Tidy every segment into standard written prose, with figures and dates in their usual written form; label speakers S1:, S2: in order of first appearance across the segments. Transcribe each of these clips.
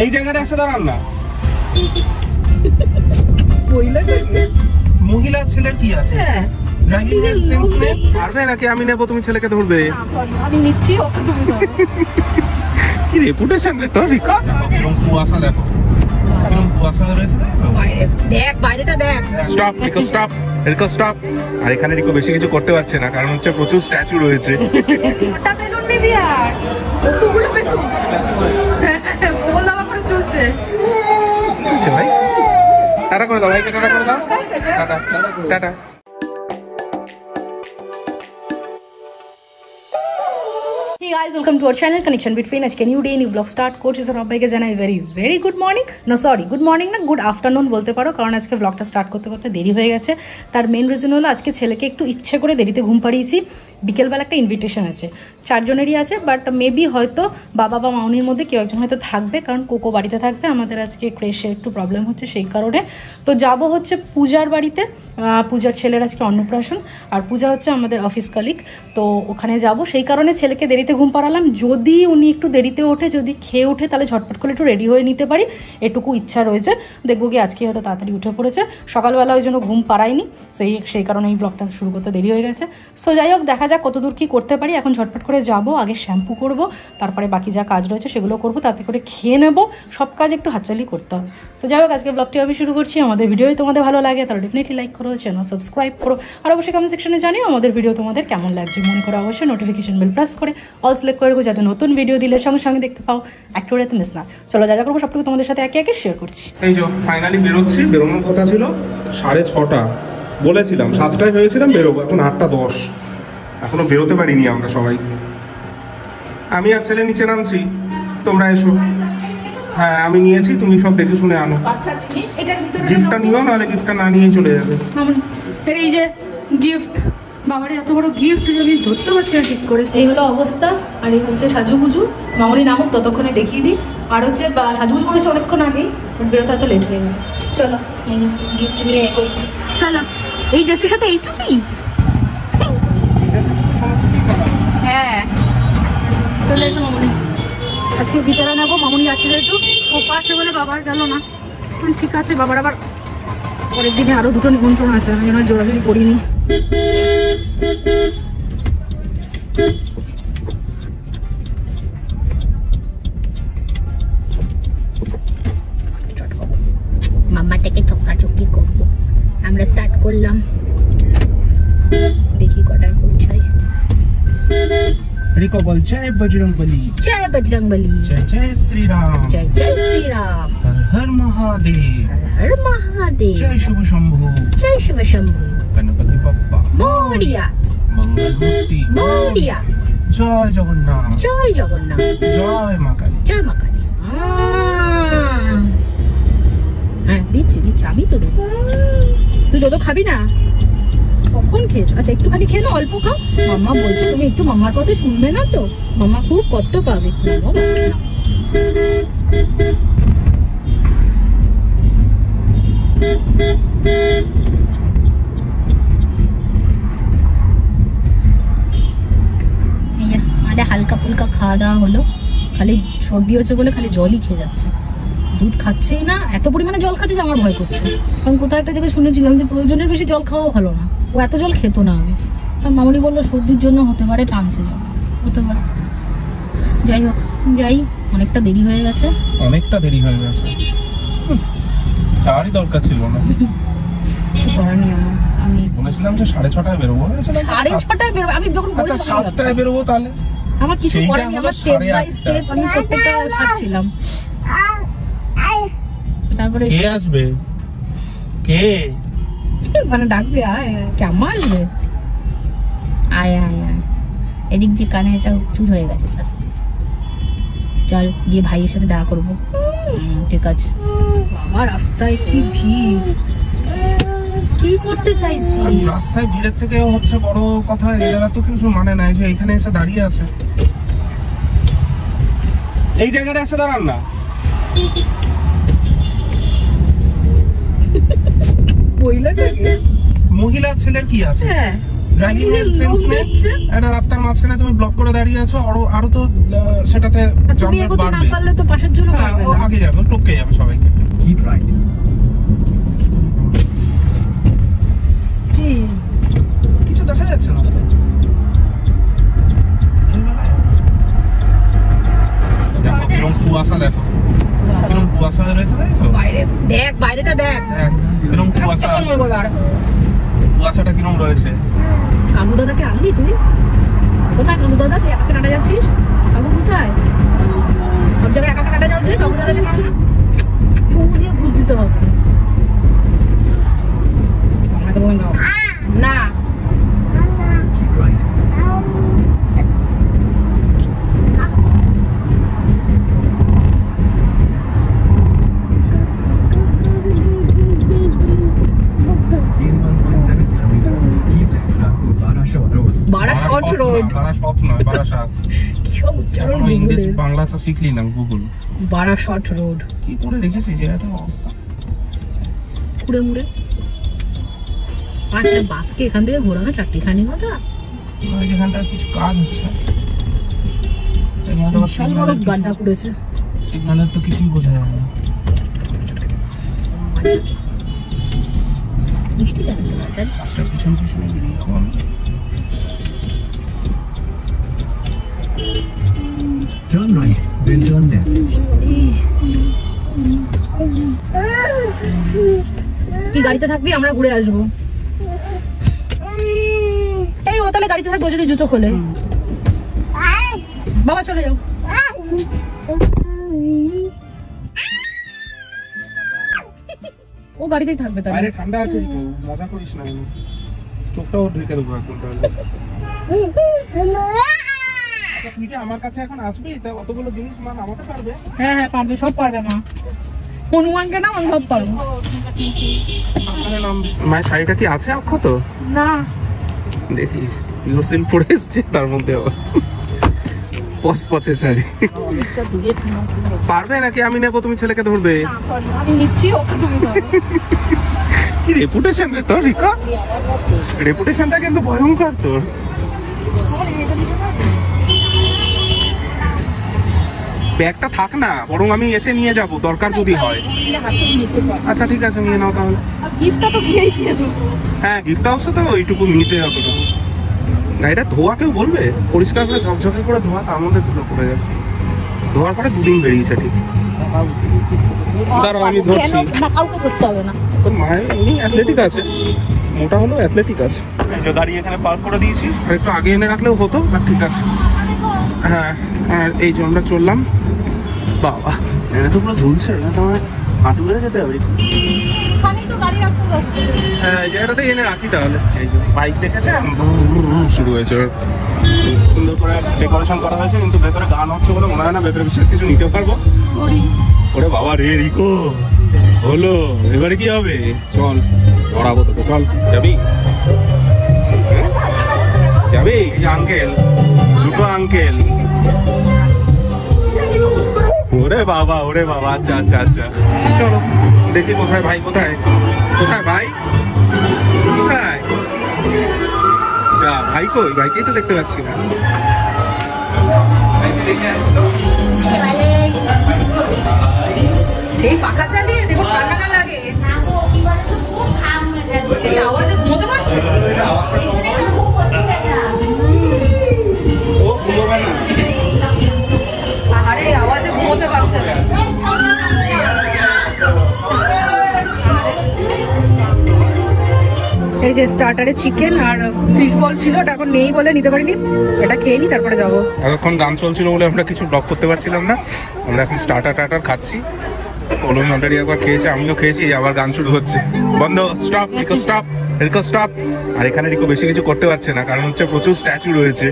S1: এই জায়গাটা এসে দাঁড়ান না। মহিলা ছেলের কি আছে? ড্রাইভিং লাইসেন্স নেই পারবে নাকি? আমি নেব, তুমি ছেলেকে ধরবে।
S2: আমি নিচ্ছি, তুমি ধরো।
S1: কি রেপুটেশন রে তোর রিকা? এরকম কুয়াশা দেখো, এরকম কুয়াশা রয়েছে দেখো।
S2: দেখ বাইরেটা দেখ।
S1: Stop Rico, stop Rico, stop. আর এখানে রিকো বেশি কিছু করতে পারছে না, কারণ হচ্ছে প্রচুর স্ট্যাচু রয়েছে।
S2: ওটা বেলুন নিবি আর কতগুলো বেলুন বল দাবা করে চলছে।
S1: আচ্ছা ভাই, টাটা করে দাও ভাইকে, টাটা করে দাও। Tata tata.
S2: Hey guys, welcome to our channel Connection Between. আজকে new day new blog start করছি। সবাইকে জানাই ভেরি গুড মর্নিং। না সরি, গুড মর্নিং না, গুড আফটারনুন বলতে পারো, কারণ আজকে ব্লগটা স্টার্ট করতে করতে দেরি হয়ে গেছে। তার মেন রিজন হলো আজকে ছেলেকে একটু ইচ্ছে করে দেরিতে ঘুম পাড়িয়েছি। বিকেলবেলা একটা ইনভিটেশন আছে, 4 জনেরই আছে, বাট মেবি হয়তো বাবা বা মাউনির মধ্যে কেউ একজন হয়তো থাকবে, কারণ কোকো বাড়িতে থাকবে। আমাদের আজকে ক্রেশে একটু প্রবলেম হচ্ছে, সেই কারণে তো যাব হচ্ছে পূজার বাড়িতে। পূজার ছেলের আজকে অন্নপ্রাশন, আর পূজা হচ্ছে আমাদের অফিস কালিগ, তো ওখানে যাব। সেই কারণে ছেলেকে দেরিতে ঘুম পাড়ালাম। যদি উনি একটু দেরিতে ওঠে, যদি খেয়ে ওঠে, তাহলে ঝটপট করে একটু রেডি হয়ে নিতে পারি, এটুকু ইচ্ছা রয়েছে। দেখবো কি আজকে হয়তো তাড়াতাড়ি উঠে পড়েছে, সকালবেলা ওই জন্য ঘুম পাড়ায়নি, সেই কারণে এই ব্লগটা শুরু করতে দেরি হয়ে গেছে। সো যাই হোক, দেখা যাক কতদূর কী করতে পারি। এখন ঝটপট করে যাব, আগে শ্যাম্পু করব, তারপরে বাকি যা কাজ রয়েছে সেগুলো করবো, তাতে করে খেয়ে নেবো। সব কাজ একটু হাতচালি করতে হবে। সো যাই হোক, আজকে ব্লগটি আমি শুরু করছি। আমাদের ভিডিও তোমাদের ভালো লাগে তাহলে ডেফিনেটলি লাইক করো, চ্যানেল সাবস্ক্রাইব করো, আর অবশ্যই কমেন্ট সেকশনে জানিও আমাদের ভিডিও তোমাদের কেমন লাগছে। মনে করো অবশ্যই নোটিফিকেশন বেল প্রেস করে অল সিলেক্ট করে রাখো, যাতে নতুন ভিডিও দিলে সঙ্গে সঙ্গে দেখতে পাও, একটু রেতে মিস না। চলো যা যা করবো সবটুকু তোমাদের সাথে একে একে শেয়ার করছি।
S1: এই যে ফাইনালি বেরোচ্ছি। বেরোনোর কথা ছিল 6:30, বলেছিলাম 7টায় হয়েছিলাম বেরোবো, এখন 8:10। এখনো বেরোতে পারিনি আমরা সবাই। আমি আর ছেলে নিচে নামছি, তোমরা এসো। হ্যাঁ আমি নিয়েছি, তুমি সব দেখে শুনে আনো। গিফটটা নিও, নাহলে গিফটটা না নিয়েই চলে যাবে।
S2: এই যে গিফট, বাবার এত বড় গিফট আমি ধরতে পারছি না ঠিক করে। এই হলো অবস্থা। আর এই হচ্ছে সাজুগুজু। মামনি নামক ততক্ষণে দেখিয়ে দিই। আর হচ্ছে সাজুগুজু করেছে অনেকক্ষণ আগেই, বেরোতে এত লেট হয়ে গেল। চলো গিফট নিয়ে এগোই। চলো, এই ড্রেসের সাথে এইটুকুই। হ্যাঁ চলে এসো মামনি। আজকে ভিতরে নেবো, মামনি আছে যেহেতু, ওপা আছে বলে বাবার গেল না। ঠিক আছে, বাবার আবার পরের দিনে আরো 2টো নিমন্ত্রণ আছে, আমি জন্য জোরাজোরি করিনি। মাম্মা থেকে চক্কাচক্কি করবো। আমরা স্টার্ট করলাম, দেখি কটায় পৌঁছাই।
S1: রিকো বল জয় বজরংবলী,
S2: জয় বজরংবলী,
S1: জয় জয় শ্রীরাম,
S2: জয় জয় শ্রীরাম,
S1: হর হর মহাদেব,
S2: হর মহাদেব,
S1: জয় শুভ শম্ভু,
S2: জয় শিব শম্ভু,
S1: গণপতি বাপ্পা
S2: মোরিয়া,
S1: মঙ্গলমূর্তি
S2: মোরিয়া,
S1: জয় জগন্নাথ,
S2: জয় জগন্নাথ,
S1: জয় মা কালী,
S2: জয় মা কালী। হ্যাঁ দিচ্ছি, আমি তো দেবো। তুই তো খাবি না? কখন খেয়েছো? আচ্ছা একটুখানি খেয়ে না, অল্প খাও। মাম্মা বলছে তুমি একটু মাম্মার কথা শুনবে না তো, মাম্মা খুব কষ্ট পাবে। আমাদের হালকা ফুলকা খাওয়া দাওয়া হলো, খালি সর্দি হচ্ছে বলে খালি জলই খেয়ে যাচ্ছে, দুধ খাচ্ছেই না। এত পরিমাণে জল খাচ্ছে যে আমার ভয় করছে, কারণ কোথাও একটা জায়গায় শুনেছিলাম যে প্রয়োজনের বেশি জল খাওয়াও ভালো না। ও এত জল খেতো না আগে। মামনি বললো সর্দির জন্য হতে পারে, টানছে জল, হতে পারে। যাই হোক, যাই, অনেকটা দেরি হয়ে গেছে,
S1: অনেকটা দেরি হয়ে গেছে। যাওয়ারই দরকার ছিল না,
S2: কিছু করার নেই। আমি
S1: বলেছিলাম যে 6:30টায় বেরোবো।
S2: 6:30টায় বেরোবো, আমি যখন
S1: আচ্ছা 7টায় বেরোবো, তাহলে
S2: আমার কিছু করার নেই। আমার স্টেপ বাই স্টেপ আমি প্রত্যেকটা সারছিলাম। তারপরে
S1: কে আসবে? কে
S2: মানে ডাকছে, আয় কেমন আসবে, আয় আয় আয়। এদিক দিয়ে কানে এটা চুল হয়ে গেছে, চল গিয়ে ভাইয়ের সাথে দেখা করবো। ঠিক আছে। বাবা রাস্তায় কি ভিড়, কি করতে চাইছি?
S1: রাস্তায় ভিড়ের থেকে হচ্ছে বড় কথা, এরা তো কিছু মানে নাই যে এখানে এসে দাঁড়িয়ে আছে। এই জায়গাটা এসে দাঁড়ান না। মহিলা ছেলের কি আছে? ড্রাইভিং লাইসেন্স নেই, একটা রাস্তার মাঝখানে তুমি ব্লক করে দাঁড়িয়ে আছো, আরো তো সেটাতে
S2: তুমি এগোতে না পারলে তো পাশের জন্য পারবে না।
S1: আগে যাবে, এরকম কুয়াশা দেখো, এরকম কুয়াশা রয়েছে, দেখছো?
S2: বাইরে দেখ, বাইরেটা দেখ,
S1: এরকম কুয়াশা, কুয়াশাটা কিরকম রয়েছে।
S2: কাকু দাদাকে আনলি তুই? কোথায় কাকু দাদা? তুই একা কাটা যাচ্ছিস? কাকু কোথায়? সব জায়গায় একা কাটা যাচ্ছে, কাকু দাদাকে চোখ দিয়ে ঘুষ দিতে হবে না। বারাসত রোড,
S1: বারাসত নয়, বারাসাত।
S2: কি সব উচ্চারণ
S1: ইংলিশ বাংলা তো শিখলি না গুগল।
S2: বারাসত রোড
S1: কি করে রেখেছে যে একটা অবস্থা,
S2: কুড়ে মুড়ে। আচ্ছা, বাসকে এখান থেকে ঘোরানো 4টিখানি কথা।
S1: যেখানটা কিছু কাজ হচ্ছে,
S2: বিশাল বড় গাড্ডা করেছে।
S1: সিগন্যালের তো কিছুই বোঝা যায় না।
S2: মিষ্টি লাগছে না, তাই?
S1: রাস্তার পিছন পিছনে বেরিয়ে যাবো আমি।
S3: Turn right, then turn left.
S2: কি গাড়িতে থাকবি? আমরা ঘুরে আসবো। এই ও তাহলে গাড়িতে থাকবো যদি জুতো খোলে। বাবা চলে যাও। ও গাড়িতেই থাকবে তাহলে।
S1: বাইরে ঠান্ডা আছে, মজা করিস না, চোখটাও ঢেকে দেবো এখন তাহলে। আচ্ছা, তুই যে আমার কাছে এখন আসবি, তা অতগুলো জিনিস মা নামাতে পারবে?
S2: হ্যাঁ হ্যাঁ পারবে, সব পারবে মা। হনুমানকে না আমি সব পারবো।
S1: মায়ের শাড়িটা কি আছে অক্ষত?
S2: না
S1: দেখিস ইউসিল পরে এসছে, তার মধ্যে আবার পচপচে শাড়ি। পারবে নাকি আমি নেবো, তুমি ছেলেকে ধরবে?
S2: আমি নিচ্ছি, ওকে তুমি ধরো।
S1: কি রেপুটেশন রে তোর রিকা, রেপুটেশনটা কিন্তু ভয়ঙ্কর তোর। ব্যাগটা থাক না, বরং আমি এসে নিয়ে যাব দরকার যদি হয়। আচ্ছা ঠিক আছে, নিয়ে নাও তাহলে।
S2: গিফটটা তো খেয়েই দিয়ে দেবো।
S1: হ্যাঁ, গিফট হাউসে তো ওইটুকু নিতে হবে। গাড়িটা ধোয়া কেউ বলবে? পরিষ্কার করে ঝকঝকে করে ধোয়া, তার মধ্যে ধুলো পড়ে গেছে। ধোয়ার পরে 2 দিন বেরিয়েছে ঠিক। দাঁড়াও আমি ধরছি।
S2: না, কাউকে করতে হবে না।
S1: তোর মায়ের এমনি অ্যাথলেটিক আছে, মোটা হলো অ্যাথলেটিক আছে। এই যে গাড়ি এখানে পার্ক করে দিয়েছি, আর একটু আগে এনে রাখলেও হতো, আর ঠিক আছে। হ্যাঁ, আর এই যে আমরা চললাম। বাবা, এনে তো পুরো ঝুলছে, এটা তো আমার হাঁটু বেড়ে যেতে হবে।
S2: এখানেই তো গাড়ি রাখতে হবে।
S1: হ্যাঁ, এই জায়গাটাতে এনে রাখি তাহলে। এই যে বাইক দেখেছে, শুরু হয়েছে ওর। সুন্দর করে ডেকোরেশন করা হয়েছে, কিন্তু ভেতরে গান হচ্ছে বলে মনে হয় না ভেতরে বিশেষ কিছু নিতে পারবো। ওরে বাবা রে রিকো, হলো এবারে কি হবে? চল ধরাবো তোকে, চল। যাবি? হ্যাঁ? যাবি? এই যে আঙ্কেল, দুটো আঙ্কেল। ওরে বাবা, ওরে বাবা, আচ্ছা আচ্ছা আচ্ছা, চলো দেখি কোথায় ভাই, কোথায় কোথায় ভাই, কোথায়? আচ্ছা ভাই কই? ভাইকেই তো দেখতে পাচ্ছি না।
S2: এই পাখা চালিয়ে দেখো, ঠান্ডা না লাগে। এই আওয়াজে ঘুমোতে পারছে?
S1: ও ঘুমোবে না।
S2: আরে আওয়াজে ঘুমোতে পারছে না। এই যে স্টার্টারে চিকেন আর ফিশ বল ছিল, ওটা এখন নেই বলে নিতে পারিনি। এটা খেয়ে নি, তারপরে যাবো।
S1: এতক্ষণ গান চলছিল বলে আমরা কিছু ব্লগ করতে পারছিলাম না। আমরা এখন স্টার্টার খাচ্ছি। ওলম অলরেডি একবার খেয়েছে, আমিও খেয়েছি, আবার গান শুরু হচ্ছে। বন্ধ, stop Rico, stop Rico, stop. আর এখানে রিকো বেশি কিছু করতে পারছে না, কারণ হচ্ছে প্রচুর স্ট্যাচু রয়েছে।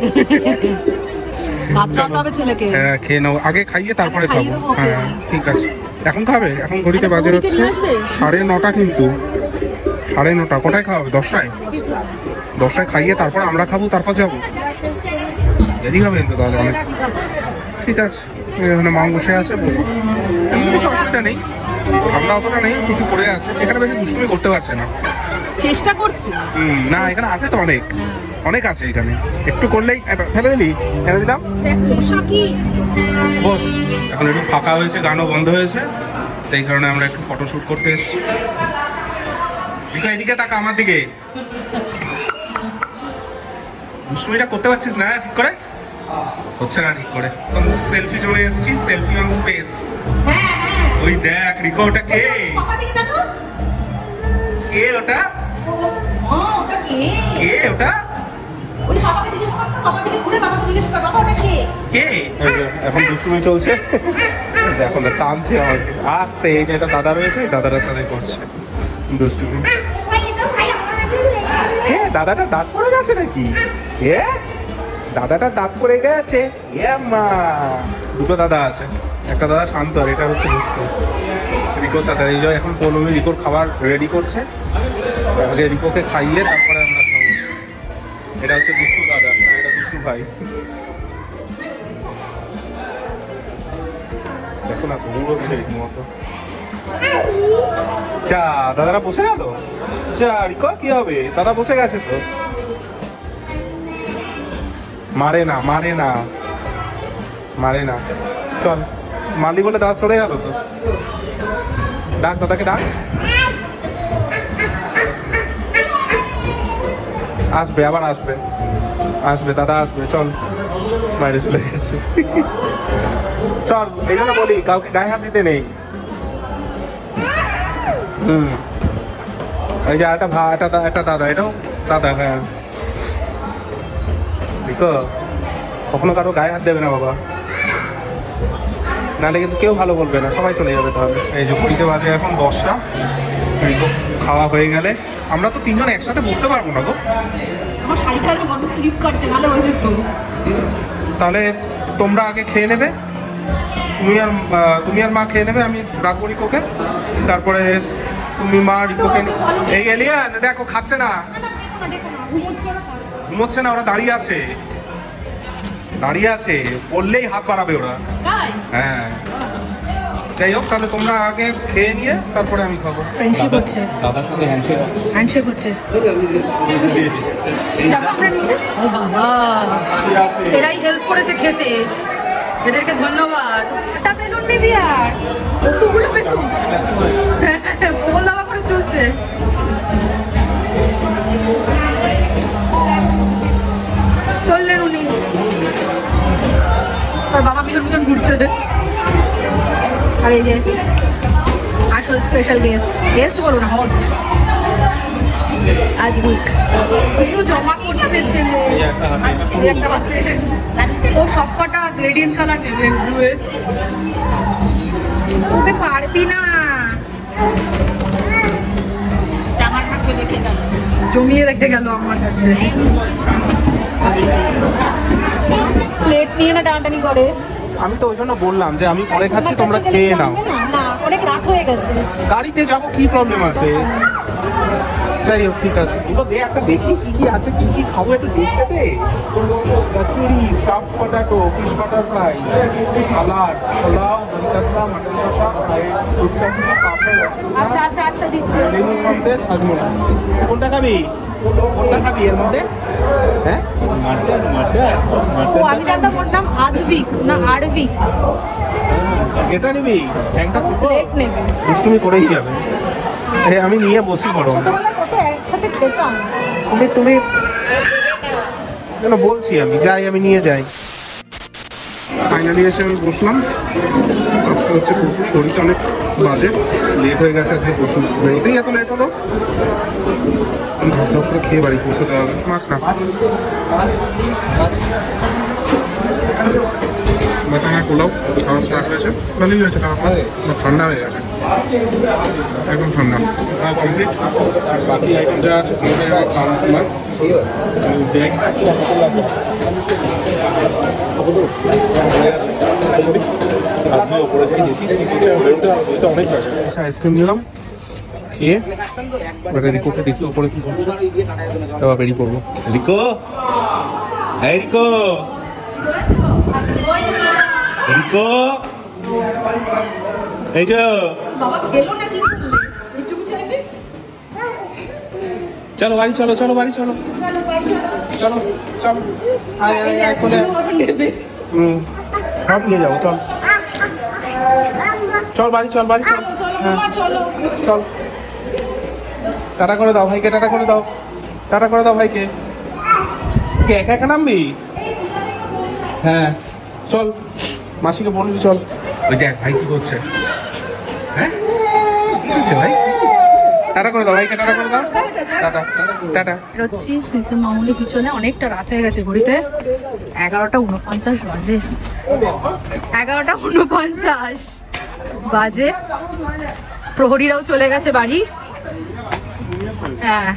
S2: ছেলেকে
S1: হ্যাঁ, খেয়ে নাও, আগে খাইয়ে তারপরে খাবো।
S2: খাইয়ে দেবো ওকে।
S1: হ্যাঁ ঠিক আছে, এখন খাবে? এখন ঘড়িতে বাজে
S2: ঘড়িতে
S1: হচ্ছে
S2: নিয়ে আসবে?
S1: 9:30, কিন্তু 9:30। কোটায় খাওয়াবে? 10টায়? 10টায় খাইয়ে তারপর আমরা খাবো, তারপর যাবো। দেরি হবে কিন্তু তাহলে অনেক।
S2: ঠিক আছে।
S1: ঠিক আছে, এখানে মা বসে আছে, বসে কিছু অসুবিধা নেই, ঠান্ডা অতটা নেই, কিছু পড়ে আছে। এখানে বেশি দুষ্টুমি করতে পারছে না।
S2: চেষ্টা করছি।
S1: না, এখানে আছে তো অনেক, অনেক আছে এখানে। একটু করলেই ফেলে দিলি, ফেলে দিলাম। বস, এখন একটু ফাঁকা হয়েছে, গানও বন্ধ হয়েছে, সেই কারণে আমরা একটু ফটোশুট করতে এসেছি। এদিকে তাকা আমার দিকে। দুষ্টুমিটা করতে পারছিস না ঠিক করে? হচ্ছে না ঠিক করে। সেলফি জোনে এসেছি, সেলফি অন স্পেস।
S2: হ্যাঁ হ্যাঁ
S1: ওই দেখ রিকো, ওটা কে?
S2: বাবা দিকে দেখো।
S1: কে ওটা?
S2: ওটা কে?
S1: কে ওটা?
S2: ওই বাবাকে জিজ্ঞেস কর তো, বাবা দিকে ঘুরে বাবাকে জিজ্ঞেস কর, বাবা ওটা কে?
S1: কে? এখন দুষ্টুমি চলছে, দেখো না টানছে আমাকে আসতে। এই যে এটা দাদা রয়েছে, দাদাটার সাথে করছে দুষ্টুমি। দাদাটা দাঁত পড়ে গেছে নাকি? দাদাটা দাঁত পড়ে গেছে। মা, দুটো দাদা আছে, একটা দাদা শান্ত আর এটা হচ্ছে দুষ্টু। রিকোর সাথে এই যে এখন পৌলমী রিকোর খাবার রেডি করছে, আগে রিকোকে খাইয়ে তারপরে আমরা খাবো। এটা হচ্ছে দুষ্টু দাদা, এটা দুষ্টু ভাই। দেখো না দৌড়চ্ছে রীতিমতো। চা দাদারা বসে গেল। চা রিকো কি হবে, দাদা বসে গেছে তো। মারে না মারে না মারে না, চল। মারলি বলে দাদা চলে গেল তো। ডাক দাদাকে, ডাক। আসবে, আবার আসবে, আসবে দাদা আসবে। চল, বাইরে চলে গেছে। চল, এই জন্য বলি কাউকে গায়ে হাত দিতে নেই। এই যে একটা একটা দাদা, এটাও দাদা। হ্যাঁ দেখো, কখনো কারো গায়ে হাত দেবে না বাবা, নাহলে কিন্তু কেউ ভালো বলবে না, সবাই চলে যাবে তাহলে। এই যে ঘড়িতে বাজে এখন 10টা। খাওয়া হয়ে গেলে আমরা তো তিনজন একসাথে বুঝতে পারবো না গো।
S2: আমার শাড়িটা বড্ড স্লিপ করছে, নাহলে হয়ে যেত।
S1: তাহলে তোমরা আগে খেয়ে নেবে, তুমি আর মা খেয়ে নেবে, আমি রাখবো রিকোকে। তারপরে তুমি মা রিকোকে। এই এলিয়ান দেখো খাচ্ছে না, ঘুমোচ্ছে না, ওরা দাঁড়িয়ে আছে, দাঁড়িয়ে আছে, বললেই হাত বাড়াবে ওরা। হ্যাঁ যাই হোক, তাহলে তোমরা আগে খেয়ে নিয়ে তারপরে আমি খাবো।
S2: ফ্রেন্ডশিপ হচ্ছে,
S1: দাদার সাথে
S2: হ্যান্ডশেক হচ্ছে। যাবো আমরা নিচে। ও বাবা, এরাই হেল্প করেছে খেতে, এদেরকে ধন্যবাদ। একটা বেলুন নিবি আর কতগুলো বেলুন বল দাবা করে চলছে। চললেন উনি, আর বাবা পিছন পিছন ঘুরছে। আর এই যে আসল স্পেশাল গেস্ট বলো না, হোস্ট আজমিক, এগুলো জমা করছে ছেলে। একটা হাতে ও সবকটা গ্রেডিয়েন্ট কালার নেবে, ব্লুয়ে। ওকে পারবি না, জমিয়ে রেখে গেল আমার কাছে। প্লেট নিয়ে না টানাটানি করে।
S1: আমি তো ওই জন্য বললাম যে আমি পরে খাচ্ছি, তোমরা খেয়ে নাও।
S2: না, অনেক রাত হয়ে গেছে,
S1: গাড়িতে যাবো, কি প্রবলেম আছে? যাই হোক, ঠিক আছে। দুটো দে, একটা দেখি কি কি আছে, কি কি খাবো একটু দেখতে দে। Kachori, stuffed potato, fish butter fry, salad, pulao, doi katla, mutton কষা, ফ্রুট চাটনি, পাপড়,
S2: আচ্ছা আচ্ছা আচ্ছা দিচ্ছি।
S1: লেবু সন্দেশ, হাজমোলা। কোনটা খাবি? কোনটা খাবি এর মধ্যে? হ্যাঁ,
S2: ও আমি জানতাম ওর নাম আদভিক না আরভিক।
S1: এটা নিবি? একটা
S2: প্লেট নেবে,
S1: দুষ্টুমি করেই যাবে। আমি নিয়ে বসি বড়।
S2: ছোটবেলায় কত একসাথে খেতাম।
S1: তুমি কেন বলছি, আমি যাই, আমি নিয়ে যাই। ফাইনালি এসে আমি বসলাম। আজকে হচ্ছে কচুরি, ঘড়িতে অনেক বাজে, লেট হয়ে গেছে আজকে প্রচুর। বেরোতেই এত লেট হলো, ঝপঝপ করে খেয়ে বাড়ি পৌঁছতে হবে। মাছ না বাটানা পোলাও খাওয়া স্টার্ট হয়েছে, ভালোই হয়েছে খাওয়া, ঠান্ডা হয়ে গেছে একদম ঠান্ডা। খাওয়া কমপ্লিট, আর বাকি আইটেম যা আছে কোনোটাই আমার খাওয়া তোমার ব্যাগ অনেক আইসক্রিম নিলাম, খেয়ে এবারে রিকোকে দেখি উপরে কি করছে, তারপর বেরিয়ে পড়বো। রিকো, এই রিকো, রিকো, এই যে
S2: বাবা খেলো না, কি করলে এইটুকু চাইবে?
S1: চলো বাড়ি, চলো চলো বাড়ি, চলো
S2: চলো ভাই চলো
S1: চলো চলো, আয় আয় আয় করে
S2: নেবে।
S1: সব নিয়ে যাবো, চল চল বাড়ি, চল বাড়ি, চল।
S2: চলো
S1: হ্যাঁ
S2: বাবা চলো।
S1: চল, টাটা করে দাও ভাইকে, টাটা করে দাও, টাটা করে দাও ভাইকে। কে একা একা নামবি? হ্যাঁ চল মাসিকে বলবি চল। ওই দেখ ভাই কি করছে, হ্যাঁ কি করছে ভাই? টাটা করে দাও ভাইকে, টাটা করে দাও, টাটা টাটা।
S2: বেরোচ্ছি মামুলি পিছনে, অনেকটা রাত হয়ে গেছে ঘড়িতে, 11:49 বাজে, 11:49 বাজে। প্রহরীরাও চলে গেছে বাড়ি। হ্যাঁ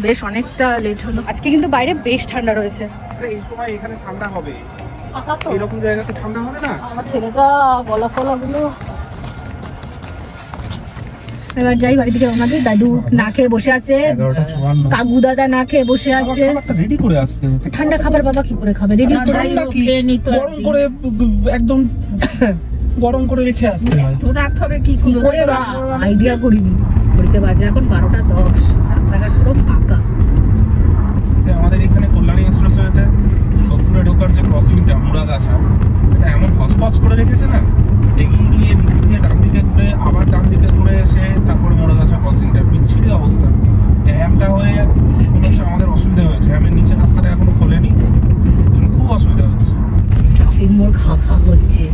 S2: বেশ অনেকটা লেট হলো। আজকে কিন্তু বাইরে বেশ ঠান্ডা রয়েছে।
S1: এই সময় এখানে ঠান্ডা হবে, এরকম জায়গাতে ঠান্ডা হবে না?
S2: আমার ছেলেটা গলা ফলা গুলো। এবার যাই বাড়ি থেকে রওনা দিই। দাদু না খেয়ে বসে আছে, কাকু দাদা না খেয়ে বসে আছে।
S1: রেডি করে আসতে হবে।
S2: ঠান্ডা খাবার বাবা কি করে খাবে? রেডি করে
S1: গরম করে একদম গরম করে রেখে আসতে হয়।
S2: তো রাখতে হবে কি করে? আইডিয়া করিনি। ঘড়িতে বাজে এখন 12:10, রাস্তাঘাট পুরো ফাঁকা।
S1: আমাদের এখানে কল্যাণী এক্সপ্রেসওয়েতে সত্তরে ঢোকার যে ক্রসিংটা মুড়াগাছা, এটা এমন হসপচ করে রেখেছে না, এগিয়ে গিয়ে নিচ দিয়ে ডান দিকে ঘুরে আবার ডান দিকে ঘুরে এসে তারপরে মুড়াগাছা ক্রসিংটা, বিচ্ছিরি অবস্থা। হ্যামটা হয়ে মনে হচ্ছে আমাদের অসুবিধা হয়েছে, হ্যামের নিচে রাস্তাটা এখনো খোলেনি, খুব অসুবিধা হচ্ছে।
S2: ট্রাফিক মোড় খাওয়া হচ্ছে,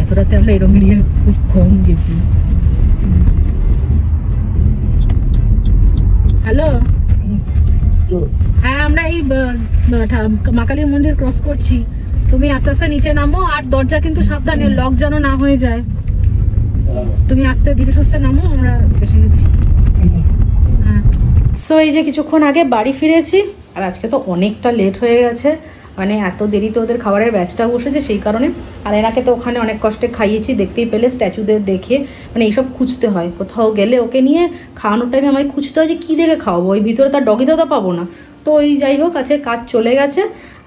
S2: এত রাতে আমরা এরম এরিয়া খুব কম গেছি। হ্যালো, হ্যাঁ আমরা এই মা কালীর মন্দির ক্রস করছি। তুমি আস্তে আস্তে নিচে নামো, আর দরজা কিন্তু সাবধানে লক যেন না হয়ে যায়। তুমি আস্তে ধীরে সুস্থে নামো, আমরা এসে গেছি। হ্যাঁ সো এই যে কিছুক্ষণ আগে বাড়ি ফিরেছি, আর আজকে তো অনেকটা লেট হয়ে গেছে, মানে এত দেরিতে ওদের খাবারের ব্যাচটা বসেছে সেই কারণে। আর এনাকে তো ওখানে অনেক কষ্টে খাইয়েছি, দেখতেই পেলে স্ট্যাচুদের দেখে, মানে এইসব খুঁজতে হয়। কোথাও গেলে ওকে নিয়ে খাওয়ানোর টাইমে আমায় খুঁজতে হয় যে কী দেখে খাওয়াবো, ওই ভিতরে তার ডগি দাদা পাবো না। তো ওই যাই হোক আছে, কাজ চলে গেছে,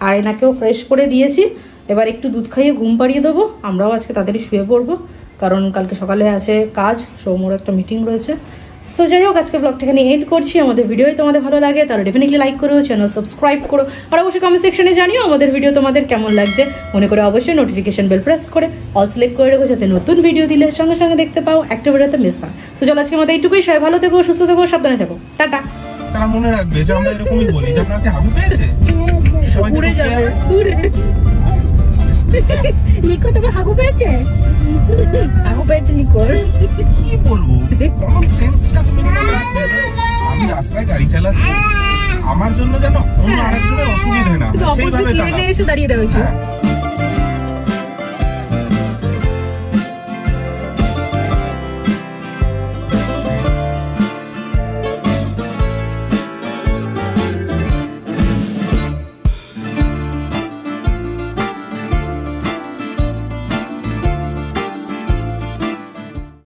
S2: আর এনাকেও ফ্রেশ করে দিয়েছি। এবার একটু দুধ খাইয়ে ঘুম পাড়িয়ে দেবো। আমরাও আজকে তাড়াতাড়ি শুয়ে পড়বো, কারণ কালকে সকালে আছে কাজ, সৌম্যর একটা মিটিং রয়েছে। সো যাই হোক আজকে ব্লগটা এখানে এন্ড করছি। আমাদের ভিডিও তোমাদের ভালো লাগে তাহলে ডেফিনেটলি লাইক করো, চ্যানেল সাবস্ক্রাইব করো, আর অবশ্যই কমেন্ট সেকশনে জানিও আমাদের ভিডিও তোমাদের কেমন লাগছে। মনে করে অবশ্যই নোটিফিকেশন বেল প্রেস করে অল সিলেক্ট করে রাখো, যাতে নতুন ভিডিও দিলে সঙ্গে সঙ্গে দেখতে পাও, একটা ভিডিওতে মিস না। তো চলো আজকে আমাদের এইটুকুই। সবাই ভালো থেকো, সুস্থ থেকো, সাবধানে থেকো, টাটা।
S1: তারা মনে রাখবে যে আমরা এরকমই বলি যে আপনাকে হাগু পেয়েছে, সবাই
S2: ঘুরে যাবে ঘুরে। নিকো তোমার হাগু পেয়েছে? হাগু পেয়েছে নিকোর?
S1: কি বলবো, কমন সেন্সটা তুমি মনে রাখবে। আমি রাস্তায় গাড়ি চালাচ্ছি, আমার জন্য যেন অন্য আরেকজনের অসুবিধা না
S2: তুমি অপোজিট লেনে এসে দাঁড়িয়ে রয়েছো।